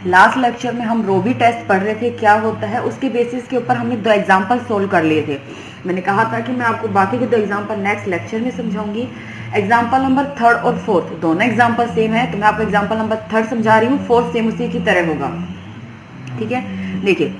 Last lecture में हम रोबी test पढ़ रहे थे, क्या होता है उसके बेसिस के ऊपर हमने 2 एग्जाम्पल सोल्व कर लिए थे। मैंने कहा था कि मैं आपको बाकी के 2 एग्जाम्पल नेक्स्ट लेक्चर में समझाऊंगी। एग्जाम्पल नंबर 3rd और 4th दोनों एग्जाम्पल सेम है, तो मैं आपको एग्जाम्पल नंबर 3rd समझा रही हूँ, 4th सेम उसी की तरह होगा। ठीक है, देखिए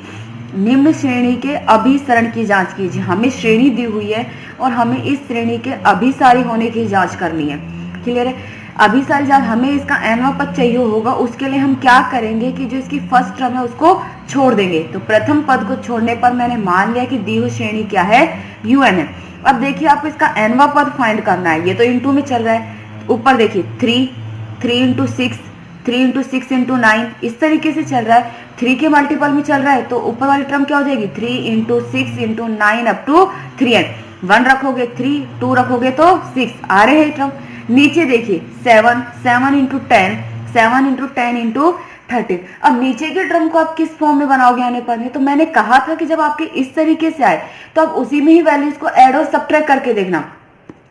निम्न श्रेणी के अभिसरण की जांच कीजिए। हमें श्रेणी दी हुई है और हमें इस श्रेणी के अभिसारी होने की जांच करनी है। क्लियर है? अभिसारी जांच, हमें इसका nवां पद चाहिए होगा, उसके लिए हम क्या करेंगे कि जो इसकी फर्स्ट टर्म है उसको छोड़ देंगे। तो प्रथम पद को छोड़ने पर मैंने मान लिया कि दी हुई श्रेणी क्या है, un है। अब देखिए आपको इसका nवां पद फाइंड करना है। ये तो इंटू में चल रहा है, ऊपर देखिए 3 इंटू 6, 3 इंटू 6 इंटू 9, इस तरीके से चल रहा है। 3 के मल्टीपल में चल रहा है, तो ऊपर वाली टर्म क्या हो जाएगी, 3 into 6 into 9 up to 3n। 1 रखोगे 3, 2 रखोगे तो 6, आ रहे हैं टर्म। नीचे देखिए 7 इंटू 10, 7 इंटू 10 इंटू 13। अब नीचे के टर्म को आप किस फॉर्म में बनाओगे आने पर में, तो मैंने कहा था कि जब आपके इस तरीके से आए तो आप उसी में ही वैल्यूज को ऐड और सब्ट्रैक्ट करके देखना।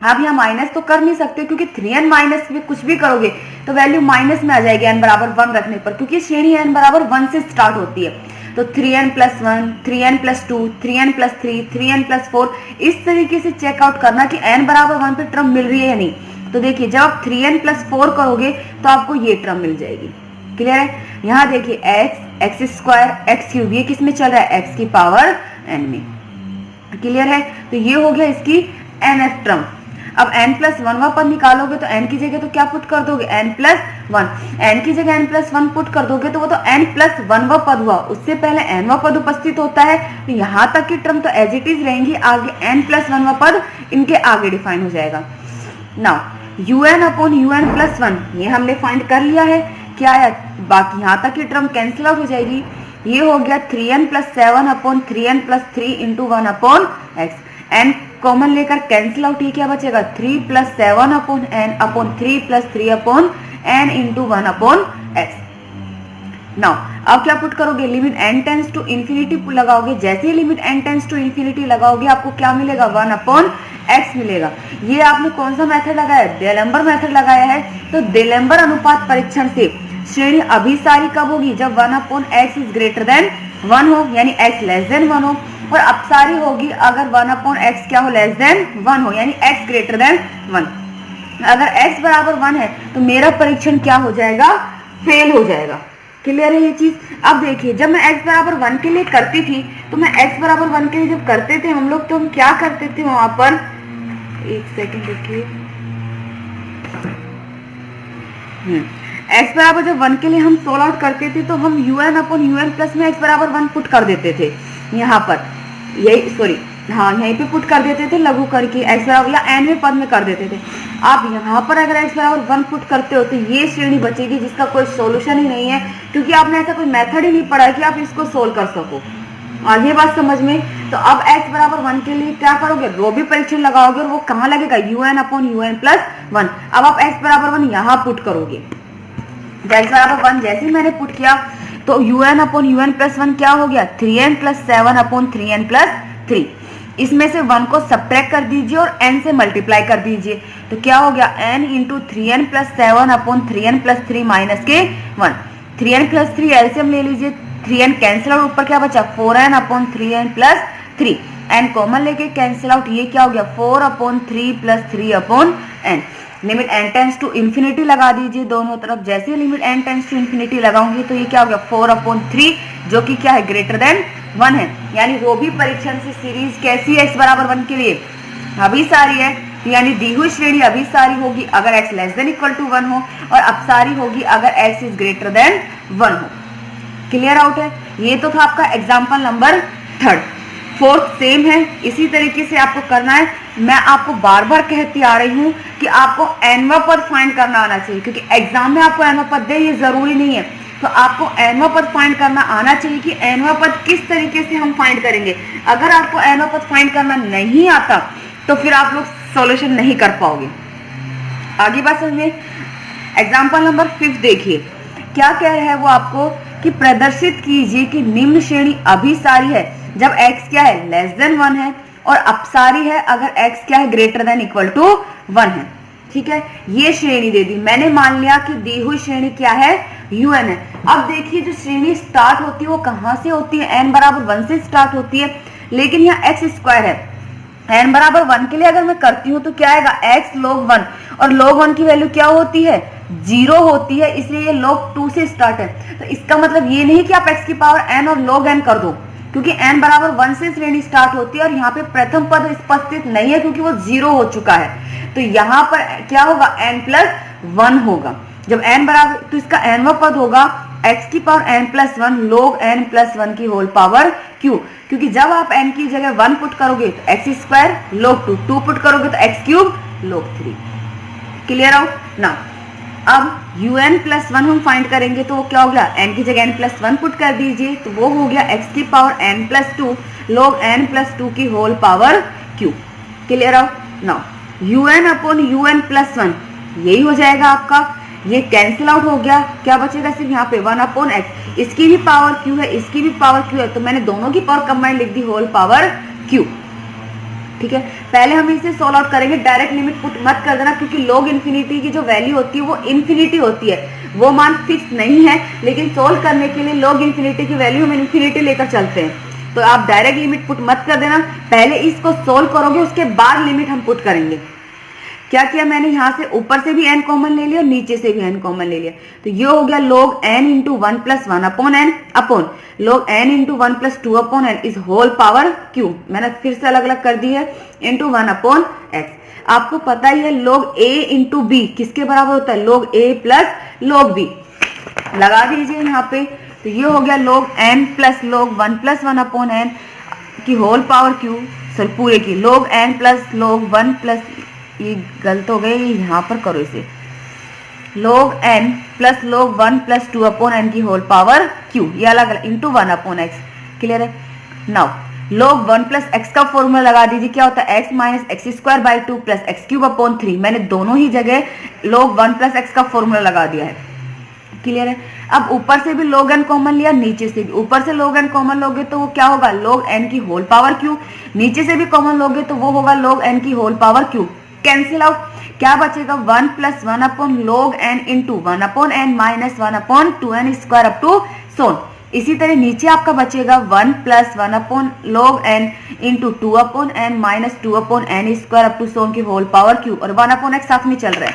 आप यहाँ माइनस तो कर नहीं सकते, क्योंकि 3n माइनस में कुछ भी करोगे तो वैल्यू माइनस में आ जाएगी n बराबर 1 रखने पर, क्योंकि श्रेणी n बराबर 1 से स्टार्ट होती है। तो 3n plus 1, 3n plus 2, 3n plus 3, 3n plus 4, इस तरीके से चेकआउट करना कि n बराबर 1 पे टर्म मिल रही है या नहीं। तो देखिए जब आप 3n प्लस 4 करोगे तो आपको ये टर्म मिल जाएगी। क्लियर है? यहाँ देखिए एक्स स्क्वायर एक्स क्यूब, ये किस में चल रहा है, x की पावर n में। क्लियर है? तो ये हो गया इसकी nth टर्म। अब n प्लस 1वां पद निकालोगे तो n की जगह तो क्या पुट कर दोगे, n प्लस 1। n की जगह n प्लस 1 पुट कर दोगे तो वो तो n प्लस 1वां पद हुआ, उससे पहले nवां पद उपस्थित होता है। तो यहाँ तक की टर्म तो एज इट इज रहेंगी, आगे n प्लस 1वां पद इनके आगे डिफाइन हो जाएगा। Now un upon un plus 1 ये हमने फाइंड कर लिया है। क्या है, बाकी यहाँ तक की टर्म कैंसिल आउट हो जाएगी। ये हो गया 3n plus 7 upon 3n plus 3 into 1 upon x। n common लेकर कैंसिल आउट, ये क्या बचेगा, 3 plus 7 upon n upon 3 plus 3 upon n into 1 upon x। Now अब क्या पुट करोगे, limit n tends to infinity लगाओगे। जैसे ही limit n tends to infinity लगाओगे आपको क्या मिलेगा, 1 अपॉन x मिलेगा। ये आपने कौन सा मेथड लगाया, डेलेम्बर मेथड लगाया है। तो डेलेम्बर अनुपात परीक्षण से श्रेणी अभिसारी कब होगी, जब 1 upon x is greater then 1 हो, यानी x लेस देन 1 हो। और अपसारी होगी अगर 1 अपॉन x क्या हो, लेस देन 1 हो, यानी x ग्रेटर देन 1। अगर x बराबर 1 है तो मेरा परीक्षण क्या हो जाएगा, फेल हो जाएगा। क्लियर है ये चीज? अब देखिए जब मैं x बराबर 1 के लिए करती थी, तो मैं x बराबर 1 के लिए जब करते थे हम लोग, तो हम क्या करते थे वहां पर, एक सेकंड देखिए, x बराबर जब 1 के लिए हम सोल्व आउट करते थे तो हम un अपॉन un प्लस में x बराबर 1 पुट कर देते थे यहाँ पर, यही सॉरी हाँ यहीं पे पुट कर देते थे लघु करके x बराबर या nवें पद में कर देते थे। आप यहाँ पर अगर x बराबर 1 पुट करते हो तो ये श्रेणी बचेगी जिसका कोई सॉल्यूशन ही नहीं है, क्योंकि आपने ऐसा कोई मेथड ही नहीं पढ़ा है कि आप इसको सोल्व कर सको। आगे बात समझ में? तो अब x बराबर 1 के लिए क्या करोगे, रोबी परीक्षण लगाओगे, और वो कहाँ लगेगा, un अपॉन un प्लस 1। अब आप x बराबर 1 यहाँ पुट करोगे। x बराबर 1 जैसे ही मैंने पुट किया तो un अपॉन un प्लस 1 क्या हो गया, 3n plus 7 upon 3n plus 3। इसमें से 1 को सब्ट्रैक्ट कर दीजिए और n से मल्टीप्लाई कर दीजिए, तो क्या हो गया, n into 3n plus 7 upon 3n plus 3 minus के 1। 3n प्लस 3 एलसीएम ले लीजिए, 3n कैंसिल आउट, ऊपर क्या बचा, 4n upon 3n plus 3। n common लेके कैंसिल आउट, ये क्या हो गया, 4 upon 3 plus 3 upon n। Limit n tends to infinity लगा दीजिए दोनों तरफ। जैसे ही limit n tends to infinity लगाऊंगी तो ये क्या हो गया, 4 अपॉन 3, जो कि क्या है, ग्रेटर देन 1 है। यानी रोबी परीक्षण से सीरीज कैसी है, x बराबर 1 के लिए अभिसारी है, यानी दी हुई श्रेणी अभिसारी होगी अगर x less than equal to 1 हो, और अपसारी होगी अगर x इज ग्रेटर देन 1 हो। क्लियर आउट है? ये तो था आपका example number 3rd। 4th same है, इसी तरीके से आपको करना है। मैं आपको बार बार कहती आ रही हूँ कि आपको nवां पद फाइंड करना आना चाहिए, क्योंकि एग्जाम में आपको nवां पद दे ये जरूरी नहीं है। तो आपको nवां पद फाइंड करना आना चाहिए कि nवां पद किस तरीके से हम फाइंड करेंगे। अगर आपको nवां पद फाइंड करना नहीं आता तो फिर आप लोग सॉल्यूशन नहीं कर पाओगे। आगे बात समझिए। एग्जाम्पल नंबर 5 देखिए, क्या कह रहा है वो आपको कि प्रदर्शित कीजिए कि निम्न श्रेणी अभिसारी है जब x क्या है, लेस देन 1 है, और अपसारी है अगर x क्या है, ग्रेटर देन इक्वल टू 1 है। ठीक है, ये श्रेणी दे दी। मैंने मान लिया कि दी हुई श्रेणी क्या है, un है। अब देखिए जो श्रेणी स्टार्ट होती है वो कहां से होती है, n बराबर 1 से स्टार्ट होती है, लेकिन यहाँ x स्क्वायर है, n बराबर 1 के लिए अगर मैं करती हूँ तो क्या आएगा x log 1, और log 1 की वैल्यू क्या होती है 0 होती है, इसलिए ये log 2 से स्टार्ट है। तो इसका मतलब ये नहीं कि आप x की पावर n और log n कर दो, क्योंकि n बराबर 1 से श्रेणी स्टार्ट होती है और यहाँ पे प्रथम पद उपस्थित नहीं है क्योंकि वो 0 हो चुका है। तो यहाँ पर क्या होगा n+1 होगा। जब n बराबर, तो इसका nवां पद होगा x की पावर n+1 log n+1 की होल पावर q, क्योंकि जब आप n की जगह 1 पुट करोगे तो x स्क्वायर log 2, 2 पुट करोगे तो x cube log 3। Clear out ना। अब un+1 हम फाइंड करेंगे तो वो क्या हो गया, n की जगह n+1 पुट कर दीजिए तो वो हो गया x की पावर n+2 log n+2 की whole power q। Clear out ना। un/un+1 यही हो जाएगा आपका, ये कैंसिल आउट हो गया, क्या बचेगा सिर्फ यहाँ पे 1/x, इसकी भी पावर q है, इसकी भी पावर q है, तो मैंने दोनों की पावर कंबाइंड लिख दी होल पावर q। ठीक है, पहले हम इसे सोल्व आउट करेंगे, डायरेक्ट लिमिट पुट मत कर देना, क्योंकि log इन्फिनिटी की जो वैल्यू होती है वो इन्फिनिटी होती है, वो मान फिक्स नहीं है, लेकिन सोल्व करने के लिए log इन्फिनिटी की वैल्यू हम इन्फिनिटी लेकर चलते हैं। तो आप डायरेक्ट लिमिट पुट मत कर देना, पहले इसको सोल्व करोगे उसके बाद लिमिट हम पुट करेंगे। क्या किया मैंने, यहाँ से ऊपर से भी n कॉमन ले लिया और नीचे से भी n कॉमन ले लिया, तो ये हो गया log n into 1+1/n upon log n into 1+2/n is whole power q। मैंने फिर से अलग अलग कर दी है, इंटू 1/x। आपको पता ही है log a इंटू b किसके बराबर होता है, log a plus log b। लगा दीजिए यहाँ पे, तो ये हो गया log n plus log 1+1/n की होल पावर q, सॉरी पूरे की, log n plus log 1 plus, ये गलत हो गई, यहाँ पर करो इसे, log n plus log 1+2/n की होल पावर q, ये अलग अलग इंटू 1/x। क्लियर है। नाउ log 1+x का फॉर्मूला लगा दीजिए, क्या होता है x minus x² 2 plus x³ मैंने दोनों ही जगह log 1+x का फॉर्मूला लगा दिया है। क्लियर है। अब ऊपर से भी log n कॉमन लिया, नीचे से भी, ऊपर से log n कॉमन लोगे तो वो क्या होगा log n की होल पावर q, नीचे से भी कॉमन लोगे तो वो होगा log n की whole power q। Cancel out, क्या बचेगा 1+1 log n into 1/n minus 1/2n² up to so on. इसी तरह नीचे आपका बचेगा 1+1 log n into 2/n minus 2/n² up to so on की होल पावर q, और 1/x साथ में चल रहा है।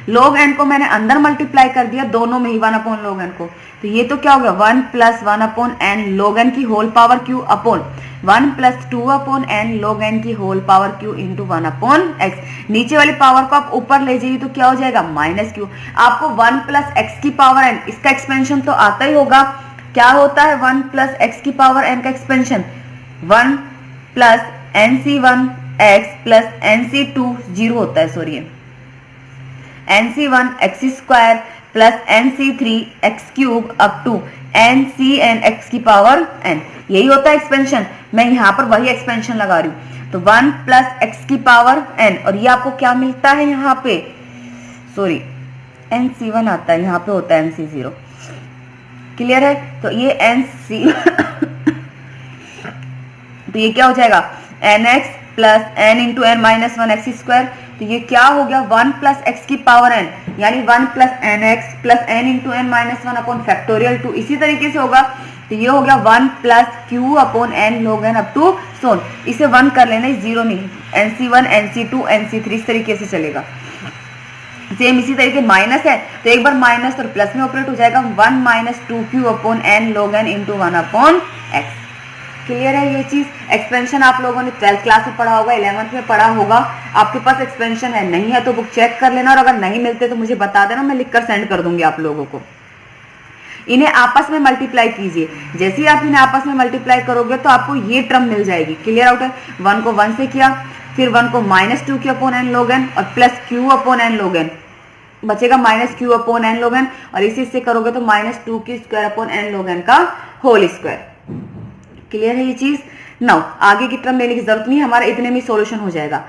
log n को मैंने अंदर मल्टीप्लाई कर दिया दोनों में ही 1/log n को, तो ये तो क्या हो गया 1+1/n log n की whole power q upon 1+2/n log n की whole power q into 1/x। नीचे वाली पावर को आप ऊपर ले जाइए तो क्या हो जाएगा -q। आपको 1+x की पावर n, इसका एक्सपेंशन तो आता ही होगा, क्या होता है 1+x की पावर n का एक्सपेंशन 1+nc1x प्लस nc2 0 होता है, sorry nc1 x² plus nc3 x³ up to ncn x की पावर n, यही होता है एक्सपेंशन। मैं यहाँ पर वही एक्सपेंशन लगा रही हूँ, तो 1+x की पावर n, और ये आपको क्या मिलता है यहाँ पे, सॉरी nc1 आता है, यहाँ पे होता है nc0। क्लियर है। तो ये nc तो ये क्या हो जाएगा nx plus n into n minus 1x², तो ये क्या हो गया 1+x की पावर n, यानी 1+nx plus n into n minus 1 upon factorial 2। इसी तरीके से होगा, तो ये हो गया 1+q/n log n up to so on. इसे 1 कर लेना, 0 नहीं, nc1 nc2 nc3 इस तरीके से चलेगा। सेम इसी तरीके माइनस है तो एक बार माइनस और प्लस में ऑपरेट हो जाएगा, 1 - 2q/n log n into 1/x। Clear है ये चीज। एक्सपेंशन आप लोगों ने 12th क्लास में पढ़ा होगा, 11th में पढ़ा होगा। आपके पास एक्सपेंशन है, नहीं है तो बुक चेक कर लेना, और अगर नहीं मिलते तो मुझे बता देना, मैं लिखकर सेंड कर दूंगी आप लोगों को। इन्हें आपस में मल्टीप्लाई कीजिए, जैसे ही आप इन्हें आपस में मल्टीप्लाई करोगे तो आपको ये टर्म मिल जाएगी। क्लियर आउट है। 1 को 1 से किया, फिर 1 को -2q/n log n और प्लस q/n log n, बचेगा -q/n log n, और इसी से करोगे तो -2q² log n का होल स्क्वायर। क्लियर है ये चीज। नाउ आगे की टर्म लेने की जरूरत नहीं, हमारा इतने में सॉल्यूशन हो जाएगा।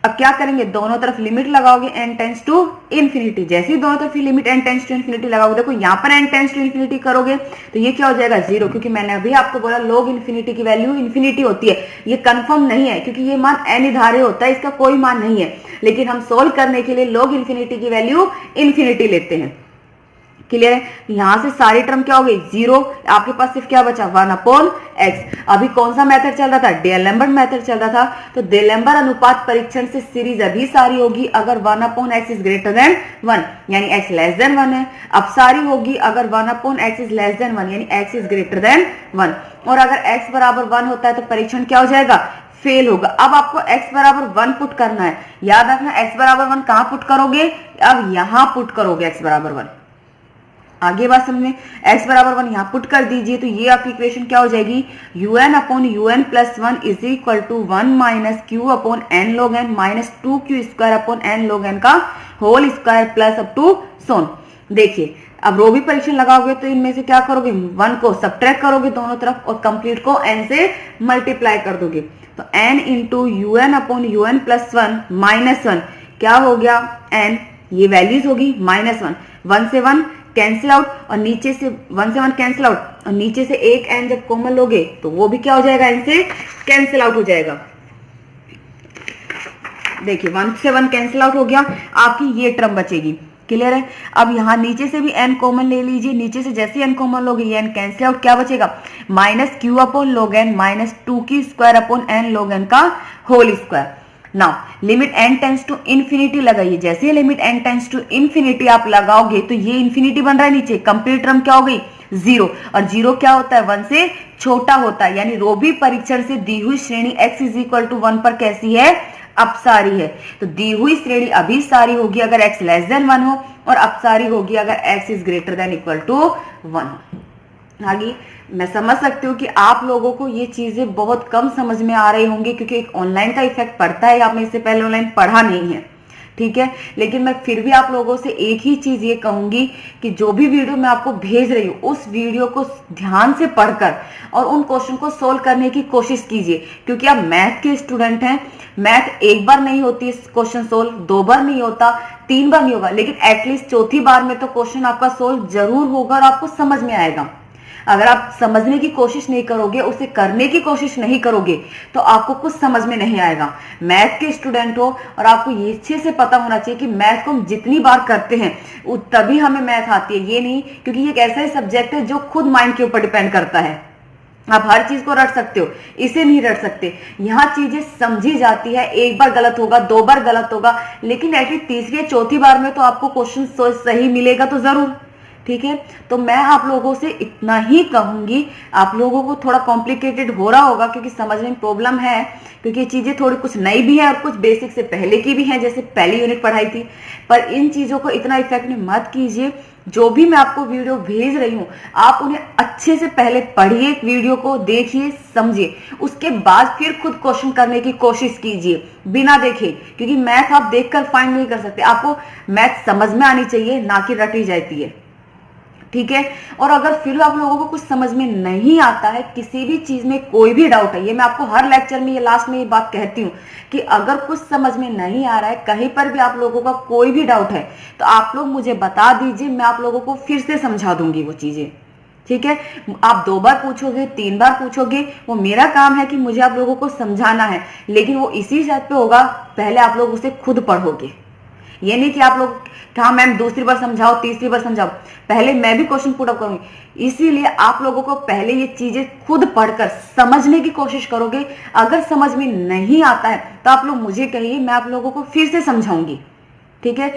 अब क्या करेंगे, दोनों तरफ लिमिट लगाओगे n टेंड्स टू इन्फिनिटी। जैसे ही दोनों तरफ limit n tends to infinity लगाओगे, देखो यहाँ पर n टेंड्स टू इन्फिनिटी करोगे तो ये क्या हो जाएगा 0, क्योंकि मैंने अभी आपको बोला log इन्फिनिटी की वैल्यू इन्फिनिटी होती है। ये कंफर्म नहीं है क्योंकि ये मान अनिर्धारित होता है, इसका कोई मान नहीं है, लेकिन हम सोल्व करने के लिए log इन्फिनिटी की वैल्यू इन्फिनिटी लेते हैं। क्लियर है? यहां से सारी टर्म क्या हो गई, 0, आपके पास सिर्फ क्या बचा, 1/x। अभी कौन सा मेथड चल रहा था, डेलेम्बर्ट मेथड चल रहा था। तो डेलेम्बर्ट अनुपात परीक्षण से सीरीज अभी सारी होगी अगर 1/x इज ग्रेटर देन 1, यानी x लेस देन 1 है। अब सारी होगी अगर 1/x इज लेस देन 1, यानी x इज ग्रेटर देन 1। और अगर x बराबर 1 होता है तो परीक्षण क्या हो जाएगा, फेल होगा। अब आपको x बराबर 1 पुट करना है। याद रखना x बराबर 1 कहां पुट करोगे, अब यहां पुट करोगे x बराबर 1। आगे बात समझ में, x बराबर 1 यहां पुट कर दीजिए तो ये आपकी इक्वेशन क्या हो जाएगी, un/un + 1 is equal to 1 - q/n log n minus 2q² log n का whole square plus up to so on. देखिए अब रो भी परीक्षण लगाओगे तो इनमें से क्या करोगे, 1 को सब्ट्रैक्ट करोगे दोनों तरफ और कंप्लीट को n से मल्टीप्लाई कर दोगे। तो n इंटू un/un + 1 माइनस 1 क्या हो गया, n, ये वैल्यूज होगी -1, 1 से 1 कैंसिल आउट और नीचे से 1 से 1 कैंसिल आउट और नीचे से एक n जब कॉमन लोगे तो वो भी क्या हो जाएगा, n से कैंसिल आउट हो जाएगा। देखिए 1 से 1 कैंसिल आउट हो गया, आपकी ये टर्म बचेगी। क्लियर है? अब यहाँ नीचे से भी n कॉमन ले लीजिए, नीचे से जैसे n कॉमन लोगे ये n कैंसिल आउट, क्या बचेगा, -q/log n minus 2q² log n का whole square. Now limit n tends to infinity लगाइए, जैसे limit n tends to infinity आप लगाओगे तो ये इन्फिनिटी बन रहा है नीचे, कंप्लीट टर्म क्या हो गई, 0, और 0 क्या होता है, 1 से छोटा होता है। यानी रोबी परीक्षण से दी हुई श्रेणी x इज इक्वल टू 1 पर कैसी है, अपसारी है। तो दी हुई श्रेणी अभी सारी होगी अगर x लेस देन 1 हो और अपसारी होगी अगर x is greater than equal to 1 हो। आगे मैं समझ सकती हूँ कि आप लोगों को ये चीजें बहुत कम समझ में आ रही होंगी क्योंकि एक ऑनलाइन का इफेक्ट पड़ता है, आपने इससे पहले ऑनलाइन पढ़ा नहीं है, ठीक है। लेकिन मैं फिर भी आप लोगों से एक ही चीज ये कहूंगी कि जो भी वीडियो मैं आपको भेज रही हूँ उस वीडियो को ध्यान से पढ़कर और उन क्वेश्चन को सोल्व करने की कोशिश कीजिए, क्योंकि आप मैथ के स्टूडेंट हैं। मैथ एक बार नहीं होती क्वेश्चन सोल्व, 2 बार नहीं होता, 3 बार नहीं होगा, लेकिन एटलीस्ट चौथी बार में तो क्वेश्चन आपका सोल्व जरूर होगा और आपको समझ में आएगा। अगर आप समझने की कोशिश नहीं करोगे, उसे करने की कोशिश नहीं करोगे तो आपको कुछ समझ में नहीं आएगा। मैथ के स्टूडेंट हो और आपको ये अच्छे से पता होना चाहिए कि मैथ को हम जितनी बार करते हैं तभी हमें मैथ आती है, ये नहीं, क्योंकि ये एक ऐसा ही सब्जेक्ट है जो खुद माइंड के ऊपर डिपेंड करता है। आप हर चीज को रट सकते हो, इसे नहीं रट सकते। यहाँ चीजें समझी जाती है, एक बार गलत होगा, 2 बार गलत होगा, लेकिन एटलीस्ट तीसरी या चौथी बार में तो आपको क्वेश्चन सही मिलेगा तो जरूर, ठीक है। तो मैं आप लोगों से इतना ही कहूंगी, आप लोगों को थोड़ा कॉम्प्लिकेटेड हो रहा होगा क्योंकि समझने में प्रॉब्लम है, क्योंकि ये चीजें थोड़ी कुछ नई भी है और कुछ बेसिक से पहले की भी है, जैसे पहली यूनिट पढ़ाई थी। पर इन चीजों को इतना इफेक्ट मत कीजिए। जो भी मैं आपको वीडियो भेज रही हूँ आप उन्हें अच्छे से पहले पढ़िए, वीडियो को देखिए, समझिए, उसके बाद फिर खुद क्वेश्चन करने की कोशिश कीजिए बिना देखे, क्योंकि मैथ आप देखकर फाइंड नहीं कर सकते। आपको मैथ समझ में आनी चाहिए, ना कि रटी जाती है, ठीक है। और अगर फिर आप लोगों को कुछ समझ में नहीं आता है, किसी भी चीज में कोई भी डाउट है, ये मैं आपको हर लेक्चर में ये लास्ट में ये बात कहती हूँ कि अगर कुछ समझ में नहीं आ रहा है, कहीं पर भी आप लोगों का कोई भी डाउट है तो आप लोग मुझे बता दीजिए, मैं आप लोगों को फिर से समझा दूंगी वो चीजें, ठीक है। आप 2 बार पूछोगे, 3 बार पूछोगे, वो मेरा काम है कि मुझे आप लोगों को समझाना है, लेकिन वो इसी शर्त पे होगा पहले आप लोग उसे खुद पढ़ोगे। ये नहीं कि आप लोग हाँ मैम दूसरी बार समझाओ, तीसरी बार समझाओ, पहले मैं भी क्वेश्चन पुट अप करूंगी। इसीलिए आप लोगों को पहले ये चीजें खुद पढ़कर समझने की कोशिश करोगे। अगर समझ में नहीं आता है तो आप लोग मुझे कहिए, मैं आप लोगों को फिर से समझाऊंगी, ठीक है।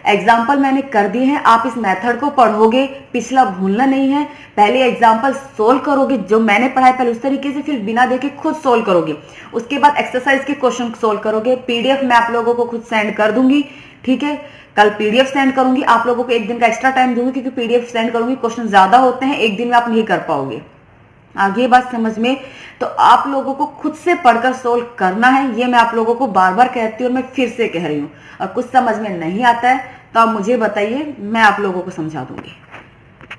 एग्जाम्पल मैंने कर दिए हैं, आप इस मेथड को पढ़ोगे, पिछला भूलना नहीं है। पहले एग्जाम्पल सोल्व करोगे जो मैंने पढ़ाया पहले उस तरीके से, फिर बिना देखे खुद सोल्व करोगे। उसके बाद एक्सरसाइज के क्वेश्चन सोल्व करोगे। पीडीएफ मैं आप लोगों को खुद सेंड कर दूंगी, ठीक है। कल पीडीएफ सेंड करूंगी, आप लोगों को 1 दिन का एक्स्ट्रा टाइम दूंगी क्योंकि पीडीएफ सेंड करूंगी, क्वेश्चन ज्यादा होते हैं, 1 दिन में आप नहीं कर पाओगे। आगे बात समझ में, तो आप लोगों को खुद से पढ़कर सोल्व करना है, ये मैं आप लोगों को बार बार कहती हूँ और मैं फिर से कह रही हूँ। और कुछ समझ में नहीं आता है तो आप मुझे बताइए, मैं आप लोगों को समझा दूंगी।